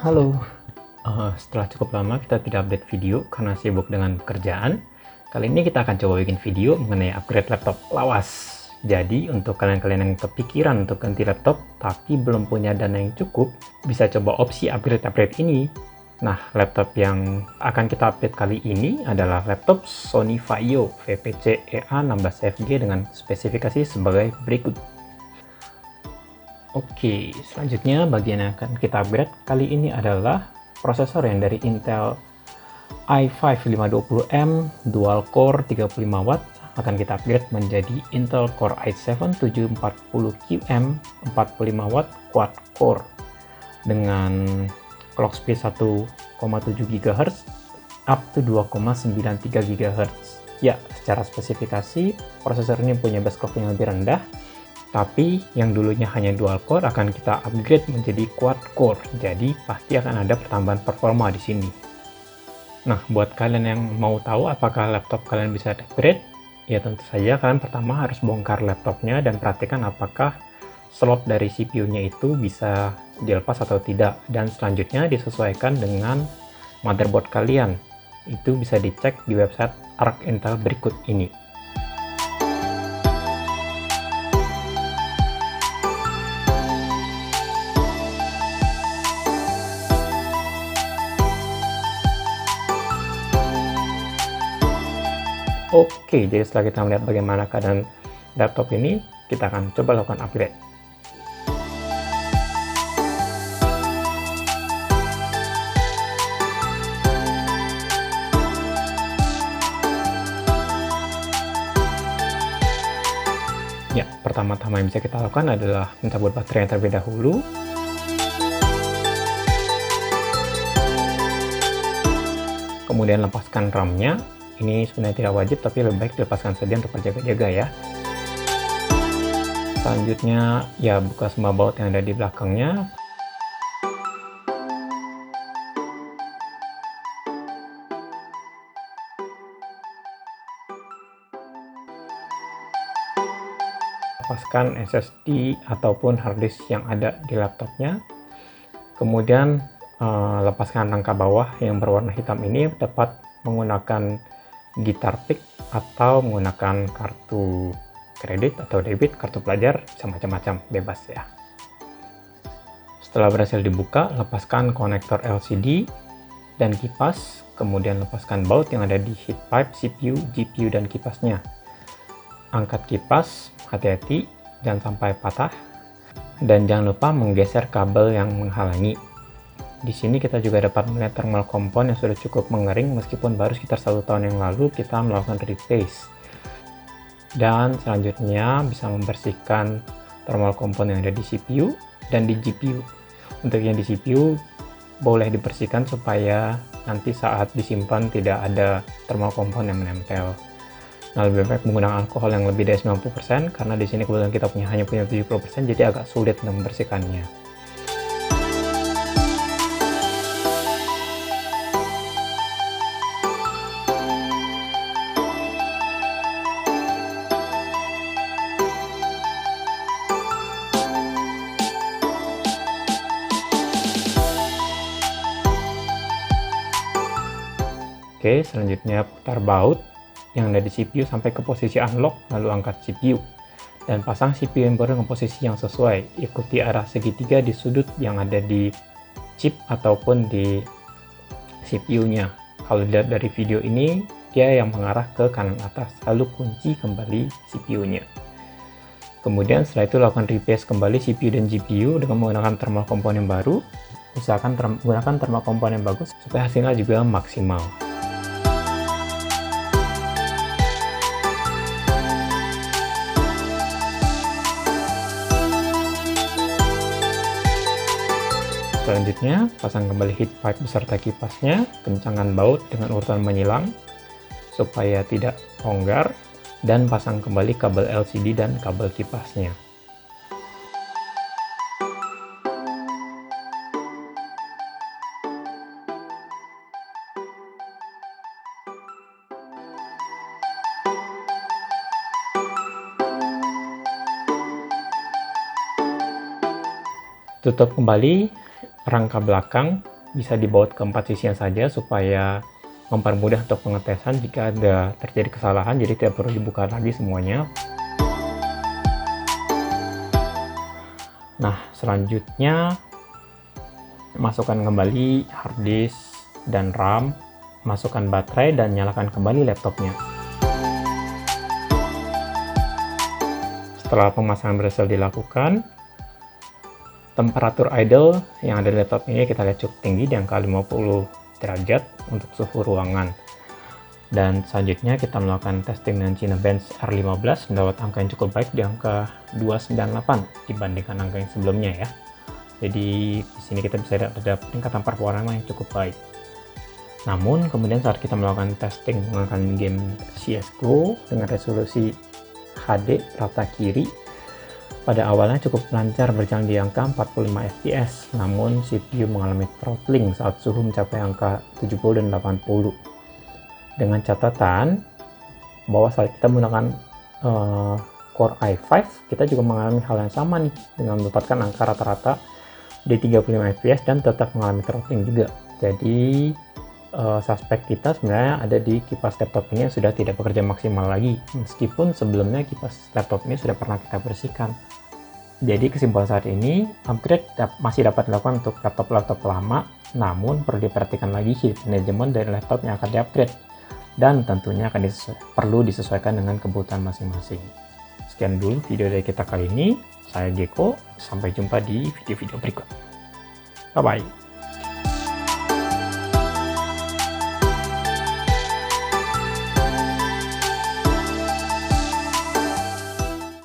Halo, setelah cukup lama kita tidak update video karena sibuk dengan pekerjaan. Kali ini kita akan coba bikin video mengenai upgrade laptop lawas. Jadi untuk kalian-kalian yang kepikiran untuk ganti laptop tapi belum punya dana yang cukup, bisa coba opsi upgrade ini. Nah, laptop yang akan kita update kali ini adalah laptop Sony Vaio VPC EA16FG dengan spesifikasi sebagai berikut. Oke, selanjutnya bagian yang akan kita upgrade kali ini adalah prosesor yang dari Intel i5 520M dual core 35 watt akan kita upgrade menjadi Intel Core i7 740QM 45 watt quad core dengan clock speed 1,7 GHz up to 2,93 GHz. Ya, secara spesifikasi prosesor ini punya base clock yang lebih rendah, tapi yang dulunya hanya dual core akan kita upgrade menjadi quad core. Jadi pasti akan ada pertambahan performa di sini. Nah, buat kalian yang mau tahu apakah laptop kalian bisa upgrade, ya tentu saja kalian pertama harus bongkar laptopnya dan perhatikan apakah slot dari CPU-nya itu bisa dilepas atau tidak. Dan selanjutnya disesuaikan dengan motherboard kalian. Itu bisa dicek di website ARC Intel berikut ini. Oke, jadi setelah kita melihat bagaimana keadaan laptop ini, kita akan coba lakukan upgrade. Ya, pertama-tama yang bisa kita lakukan adalah mencabut baterai yang terlebih dahulu. Kemudian lepaskan RAM-nya. Ini sebenarnya tidak wajib, tapi lebih baik dilepaskan saja untuk berjaga-jaga ya. Selanjutnya, ya buka semua baut yang ada di belakangnya. Lepaskan SSD ataupun harddisk yang ada di laptopnya. Kemudian lepaskan rangka bawah yang berwarna hitam ini, dapat menggunakan gitar pick atau menggunakan kartu kredit atau debit, kartu pelajar, bisa macam-macam, bebas ya. Setelah berhasil dibuka, lepaskan konektor LCD dan kipas, kemudian lepaskan baut yang ada di heat pipe, CPU, GPU, dan kipasnya. Angkat kipas, hati-hati, jangan sampai patah, dan jangan lupa menggeser kabel yang menghalangi. Di sini kita juga dapat melihat thermal compound yang sudah cukup mengering meskipun baru sekitar 1 tahun yang lalu kita melakukan replace. Dan selanjutnya bisa membersihkan thermal compound yang ada di CPU dan di GPU. Untuk yang di CPU boleh dibersihkan supaya nanti saat disimpan tidak ada thermal compound yang menempel. Nah, lebih baik menggunakan alkohol yang lebih dari 90% karena di sini kebetulan kita hanya punya 70%, jadi agak sulit untuk membersihkannya. Oke, selanjutnya putar baut yang ada di CPU sampai ke posisi unlock, lalu angkat CPU. Dan pasang CPU yang baru dengan posisi yang sesuai. Ikuti arah segitiga di sudut yang ada di chip ataupun di CPU-nya. Kalau dilihat dari video ini, dia yang mengarah ke kanan atas. Lalu kunci kembali CPU-nya. Kemudian setelah itu lakukan replace kembali CPU dan GPU dengan menggunakan thermal compound yang baru. Usahakan menggunakan thermal compound yang bagus supaya hasilnya juga maksimal. Selanjutnya, pasang kembali heat pipe beserta kipasnya, kencangkan baut dengan urutan menyilang supaya tidak longgar, dan pasang kembali kabel LCD dan kabel kipasnya. Tutup kembali rangka belakang bisa dibaut ke 4 sisinya saja supaya mempermudah untuk pengetesan jika ada terjadi kesalahan, jadi tidak perlu dibuka lagi semuanya. Nah, selanjutnya masukkan kembali hard disk dan RAM, masukkan baterai dan nyalakan kembali laptopnya. Setelah pemasangan berhasil dilakukan, temperatur idle yang ada di laptop ini kita lihat cukup tinggi di angka 50 derajat untuk suhu ruangan. Dan selanjutnya kita melakukan testing dengan Cinebench R15 mendapat angka yang cukup baik di angka 298 dibandingkan angka yang sebelumnya ya. Jadi di sini kita bisa lihat ada peningkatan performa yang cukup baik. Namun kemudian saat kita melakukan testing menggunakan game CSGO dengan resolusi HD rata kiri, pada awalnya cukup lancar berjalan di angka 45 fps, namun CPU mengalami throttling saat suhu mencapai angka 70 dan 80. Dengan catatan bahwa saat kita menggunakan Core i5, kita juga mengalami hal yang sama nih, dengan mendapatkan angka rata-rata di 35 fps dan tetap mengalami throttling juga. Jadi suspek kita sebenarnya ada di kipas laptop ini yang sudah tidak bekerja maksimal lagi, meskipun sebelumnya kipas laptop ini sudah pernah kita bersihkan. Jadi kesimpulan saat ini, upgrade masih dapat dilakukan untuk laptop-laptop lama, namun perlu diperhatikan lagi heat management dari laptop yang akan diupgrade, dan tentunya akan perlu disesuaikan dengan kebutuhan masing-masing. Sekian dulu video dari kita kali ini, saya Geko, sampai jumpa di video-video berikut. Bye-bye.